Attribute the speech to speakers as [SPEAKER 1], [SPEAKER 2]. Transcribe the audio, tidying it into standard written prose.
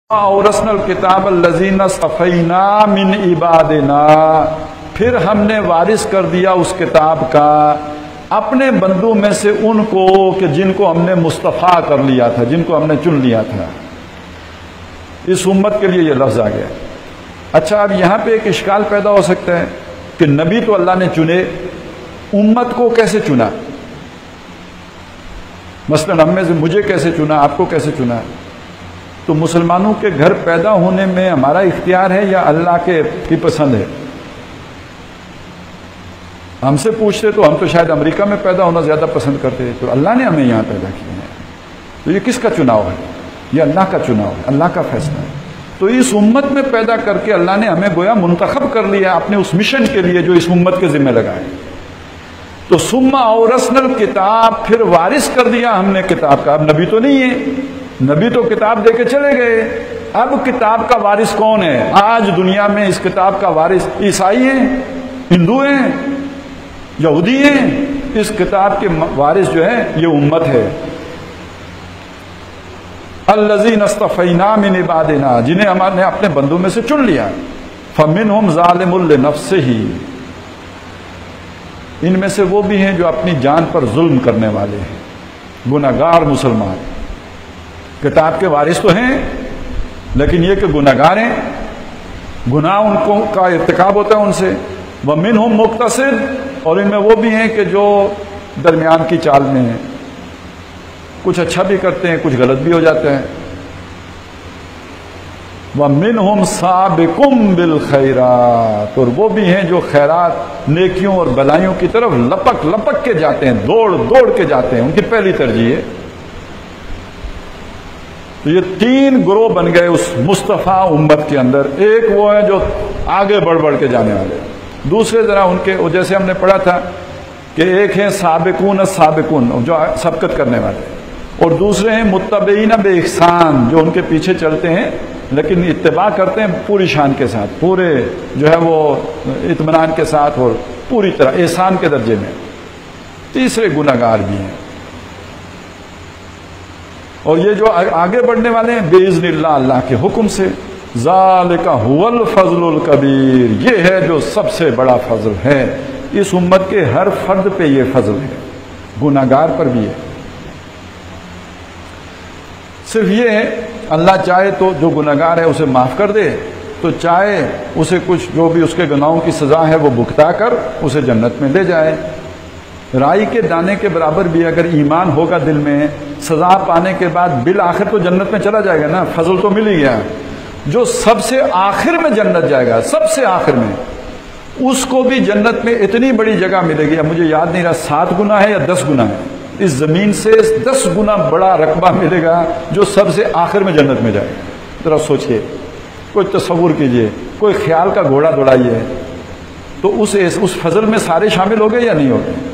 [SPEAKER 1] اورثنا الکتاب الذین اصطفینا من عبادنا، پھر ہم نے وارث کر دیا اس کتاب کا اپنے بندوں میں سے ان کو کہ جن کو ہم نے مصطفیٰ کر لیا تھا، جن کو ہم نے چن لیا تھا۔ اس امت کے لیے یہ لفظ آ گیا۔ اچھا، اب یہاں پہ ایک اشکال پیدا ہو سکتا ہے کہ نبی تو اللہ نے چنے، امت کو کیسے چنا؟ مثلا ہم میں سے مجھے کیسے چنا، آپ کو کیسے چنا؟ تو مسلمانوں کے گھر پیدا ہونے میں ہمارا اختیار ہے یا اللہ کی پسند ہے؟ ہم سے پوچھتے تو ہم تو شاید امریکہ میں پیدا ہونا زیادہ پسند کرتے، تو اللہ نے ہمیں یہاں پیدا کیا ہے، تو یہ کس کا چناؤ ہے؟ یہ اللہ کا چناؤ ہے، اللہ کا فیصلہ ہے۔ تو اس امت میں پیدا کر کے اللہ نے ہمیں گویا منتخب کر لیا اپنے اس مشن کے لیے جو اس امت کے ذمہ لگا ہے۔ تو ثم اورثنا الکتاب، پھر وارث کر دیا ہم نے کتاب کا۔ اب نبی تو نہیں ہے، نبی تو کتاب دے کے چلے گئے، اب کتاب کا وارث کون ہے؟ آج دنیا میں اس کتاب کا وارث عیسائی ہیں، ہندو ہیں، یہودی ہیں۔ اس کتاب کے وارث جو ہے یہ امت ہے۔ الذین اصطفینا من عبادنا، جنہیں ہم نے اپنے بندوں میں سے چن لیا۔ فمنہم ظالم لنفسہ، ان میں سے وہ بھی ہیں جو اپنی جان پر ظلم کرنے والے ہیں، گناہگار مسلمان۔ کتاب کے وارث تو ہیں لیکن یہ کہ گناہگار ہیں، گناہ ان کو کا ارتکاب ہوتا ہے ان سے۔ ومنہم مقتصد، اور ان میں وہ بھی ہیں کہ جو درمیان کی چال میں ہیں، کچھ اچھا بھی کرتے ہیں، کچھ غلط بھی ہو جاتے ہیں۔ ومنہم سابق بالخیرات، اور وہ بھی ہیں جو خیرات، نیکیوں اور بلائیوں کی طرف لپک لپک کے جاتے ہیں، دوڑ دوڑ کے جاتے ہیں، ان کی پہلی ترجیح ہے۔ تو یہ تین گروہ بن گئے اس مصطفیٰ امت کے اندر۔ ایک وہ ہے جو آگے بڑھ بڑھ کے جانے والے، دوسرے ذرا ان کے جیسے ہم نے پڑھا تھا کہ ایک ہیں سابقون السابقون جو سبقت کرنے والے، اور دوسرے ہیں متبعین بے احسان جو ان کے پیچھے چلتے ہیں لیکن اتباع کرتے ہیں پوری شان کے ساتھ، پورے جو ہے وہ اطمینان کے ساتھ اور پوری طرح احسان کے درجے میں۔ تیسرے گناہگار بھی ہیں، اور یہ جو آگے بڑھنے والے ہیں باذن اللہ، اللہ کے حکم سے۔ ذالک هو الفضل الکبیر، یہ ہے جو سب سے بڑا فضل ہے۔ اس امت کے ہر فرد پہ یہ فضل ہے، گناہگار پر بھی ہے۔ صرف یہ ہے اللہ چاہے تو جو گناہگار ہے اسے معاف کر دے، تو چاہے اسے کچھ جو بھی اس کے گناہوں کی سزا ہے وہ بھگتا کر اسے جنت میں لے جائے۔ رائی کے دانے کے برابر بھی اگر ایمان ہوگا دل میں، سزا پانے کے بعد بالآخر تو جنت میں چلا جائے گا نا، فضل تو مل ہی گیا۔ جو سب سے آخر میں جنت جائے گا، سب سے آخر میں، اس کو بھی جنت میں اتنی بڑی جگہ ملے گی، اب مجھے یاد نہیں رہا 7 گنا ہے یا 10 گنا ہے، اس زمین سے 10 گنا بڑا رقبہ ملے گا جو سب سے آخر میں جنت میں جائے گا۔ ذرا سوچئے، کوئی تصور کیجئے، کوئی خیال کا گھوڑا دوڑائیے، تو اس فضل میں سارے شامل ہو گئے یا نہیں ہو گئے؟